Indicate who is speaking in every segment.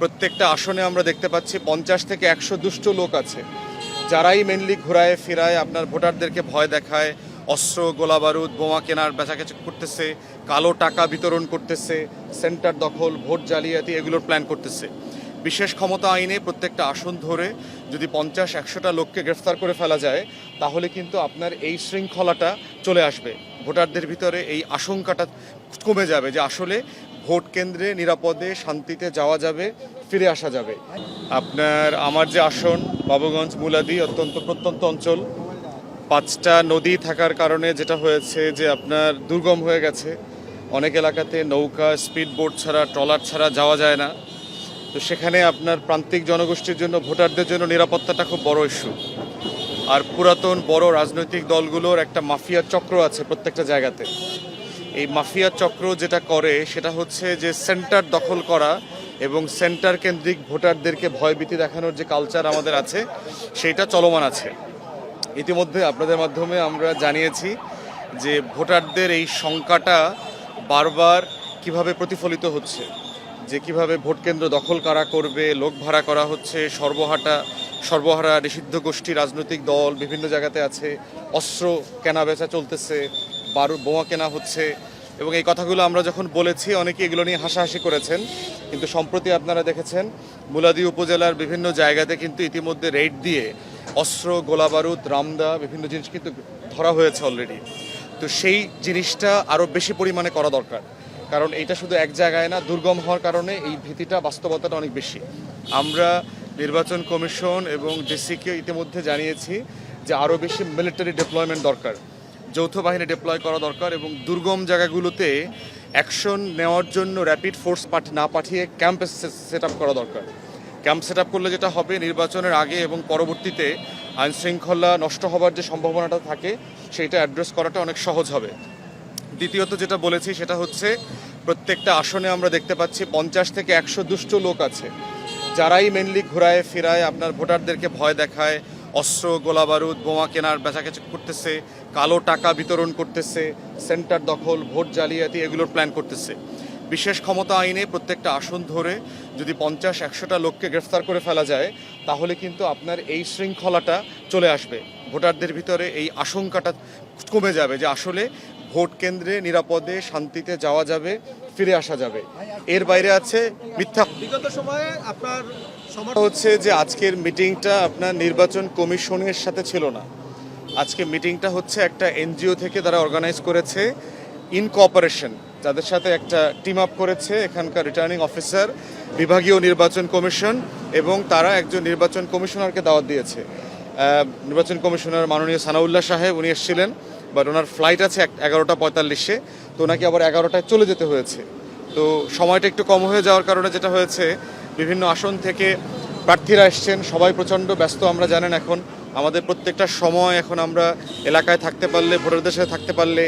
Speaker 1: প্রত্যেকটা আসনে আমরা দেখতে পাচ্ছি 50 থেকে 100 দুষ্ট লোক আছে, যারাই মেনলি ঘোরায় ফেরায় আপনার ভোটারদেরকে ভয় দেখায়, অস্ত্র গোলাবারুদ বোমা কেনার বেচাকেচি করতেছে, কালো টাকা বিতরণ করতেছে, সেন্টার দখল ভোট জালিয়াতি এগুলোর প্ল্যান করতেছে। বিশেষ ক্ষমতা আইনে প্রত্যেকটা আসন ধরে যদি 50-100টা লোককে গ্রেফতার করে ফেলা যায়, তাহলে কিন্তু আপনার এই শৃঙ্খলাটা চলে আসবে। ভোটারদের ভিতরে এই আশঙ্কাটা কমে যাবে যে আসলে ভোট কেন্দ্রে নিরাপদে শান্তিতে যাওয়া যাবে, ফিরে আসা যাবে। আমার যে আসন বাবুগঞ্জ মুলাদি অত্যন্ত প্রত্যন্ত অঞ্চল, 5টা নদী থাকার কারণে যেটা হয়েছে যে আপনার দুর্গম হয়ে গেছে। অনেক এলাকাতে নৌকা স্পিড বোট ছাড়া ট্রলার ছাড়া যাওয়া যায় না। তো সেখানে আপনার প্রান্তিক জনগোষ্ঠীর জন্য ভোটারদের জন্য নিরাপত্তাটা খুব বড় ইস্যু। আর পুরাতন বড় রাজনৈতিক দলগুলোর একটা মাফিয়া চক্র আছে প্রত্যেকটা জায়গাতে। এই মাফিয়া চক্র যেটা করে সেটা হচ্ছে যে সেন্টার দখল করা এবং সেন্টার কেন্দ্রিক ভোটারদেরকে ভয়ভীতি দেখানোর যে কালচার আমাদের আছে সেইটা চলমান আছে। ইতিমধ্যে আপনাদের মাধ্যমে আমরা জানিয়েছি যে ভোটারদের এই শঙ্কাটা বারবার কিভাবে প্রতিফলিত হচ্ছে, যে কিভাবে ভোট কেন্দ্র দখল কারা করবে, লোক ভাড়া করা হচ্ছে, সর্বহারা নিষিদ্ধ গোষ্ঠী রাজনৈতিক দল বিভিন্ন জায়গাতে আছে, অস্ত্র কেনা বেচা চলতেছে, বোমা কেনা হচ্ছে। এবং এই কথাগুলো আমরা যখন বলেছি অনেকে এগুলো নিয়ে হাসাহাসি করেছেন, কিন্তু সম্প্রতি আপনারা দেখেছেন মুলাদি উপজেলার বিভিন্ন জায়গাতে কিন্তু ইতিমধ্যে রেড দিয়ে অস্ত্র গোলাবারুদ রামদা বিভিন্ন জিনিস কিন্তু ধরা হয়েছে অলরেডি। তো সেই জিনিসটা আরও বেশি পরিমাণে করা দরকার, কারণ এটা শুধু এক জায়গায় না, দুর্গম হওয়ার কারণে এই ভীতিটা বাস্তবতাটা অনেক বেশি। আমরা নির্বাচন কমিশন এবং ডিসিকে ইতিমধ্যে জানিয়েছি যে আরও বেশি মিলিটারি ডিপ্লয়মেন্ট দরকার, যৌথ বাহিনী ডিপ্লয় করা দরকার এবং দুর্গম জায়গাগুলোতে অ্যাকশন নেওয়ার জন্য র্যাপিড ফোর্স না পাঠিয়ে ক্যাম্প সেট আপ করা দরকার। ক্যাম্প সেট আপ করলে যেটা হবে, নির্বাচনের আগে এবং পরবর্তীতে আইনশৃঙ্খলা নষ্ট হবার যে সম্ভাবনাটা থাকে সেইটা অ্যাড্রেস করাটা অনেক সহজ হবে। দ্বিতীয়ত যেটা বলেছি সেটা হচ্ছে প্রত্যেকটা আসনে আমরা দেখতে পাচ্ছি 50 থেকে 100 দুষ্ট লোক আছে, যারাই মেনলি ঘোরায় ফেরায় আপনার ভোটারদেরকে ভয় দেখায়, অস্ত্র গোলাবারুদ বোমা কেনার বেচাকেচি করতেছে, কালো টাকা বিতরণ করতেছে, সেন্টার দখল ভোট জালিয়াতি এগুলোর প্ল্যান করতেছে। বিশেষ ক্ষমতা আইনে প্রত্যেকটা আসন ধরে যদি 50-100টা লোককে গ্রেফতার করে ফেলা যায়, তাহলে কিন্তু আপনার এই শৃঙ্খলাটা চলে আসবে। ভোটারদের ভিতরে এই আশঙ্কাটা কমে যাবে যে আসলে ভোট কেন্দ্রে নিরাপদে শান্তিতে যাওয়া যাবে, ফিরে আসা যাবে। এর বাইরে আছে মিথ্যা।
Speaker 2: বিগত সময়ে আপনার
Speaker 1: হচ্ছে যে আজকের মিটিংটা আপনার নির্বাচন কমিশনের সাথে ছিল না। আজকে মিটিংটা হচ্ছে একটা এনজিও থেকে তারা অর্গানাইজ করেছে, ইন কোঅপারেশন, যাদের সাথে একটা টিম আপ করেছে এখানকার রিটার্নিং অফিসার, বিভাগীয় নির্বাচন কমিশন, এবং তারা একজন নির্বাচন কমিশনারকে দাওয়াত দিয়েছে। নির্বাচন কমিশনার মাননীয় সানাউল্লাহ সাহেব উনি এসেছিলেন, বাট ওনার ফ্লাইট আছে 11টা 45-এ, তো ওনাকে আবার 11টায় চলে যেতে হয়েছে। তো সময়টা একটু কম হয়ে যাওয়ার কারণে যেটা হয়েছে, বিভিন্ন আসন থেকে প্রার্থীরা এসছেন, সবাই প্রচণ্ড ব্যস্ত। আমরা জানেন এখন আমাদের প্রত্যেকটা সময় এখন আমরা এলাকায় থাকতে পারলে, ভোটারদের সাথে থাকতে পারলে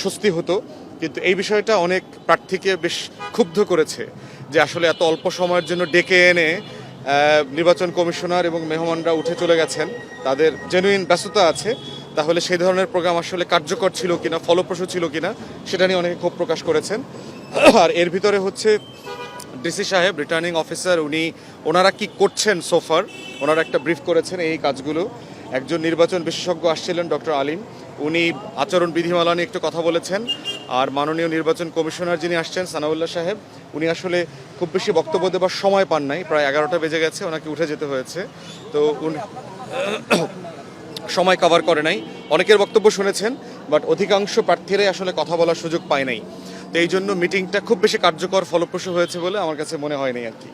Speaker 1: স্বস্তি হতো, কিন্তু এই বিষয়টা অনেক প্রার্থীকে বেশ ক্ষুব্ধ করেছে যে আসলে এত অল্প সময়ের জন্য ডেকে এনে নির্বাচন কমিশনার এবং মেহমানরা উঠে চলে গেছেন, তাদের জেনুইন ব্যস্ততা আছে, তাহলে সেই ধরনের প্রোগ্রাম আসলে কার্যকর ছিল কিনা, ফলপ্রসূ ছিল কিনা সেটা নিয়ে অনেকে ক্ষোভ প্রকাশ করেছেন। আর এর ভিতরে হচ্ছে ডিসি সাহেব রিটার্নিং অফিসার ওনারা কি করছেন সোফার, ওনারা একটা ব্রিফ করেছেন এই কাজগুলো। একজন নির্বাচন বিশেষজ্ঞ আসছিলেন ডক্টর আলিম, উনি আচরণ বিধিমালা নিয়ে একটু কথা বলেছেন। আর মাননীয় নির্বাচন কমিশনার যিনি আসছেন সানাউল্লাহ সাহেব, উনি আসলে খুব বেশি বক্তব্য দেবার সময় পান নাই, প্রায় 11টা বেজে গেছে, ওনাকে উঠে যেতে হয়েছে, তো সময় কভার করে নাই। অনেকের বক্তব্য শুনেছেন, বাট অধিকাংশ প্রার্থীরাই আসলে কথা বলার সুযোগ পায় নাই। তো এই জন্য মিটিংটা খুব বেশি কার্যকর ফলপ্রসূ হয়েছে বলে আমার কাছে মনে হয় নাই আর কি।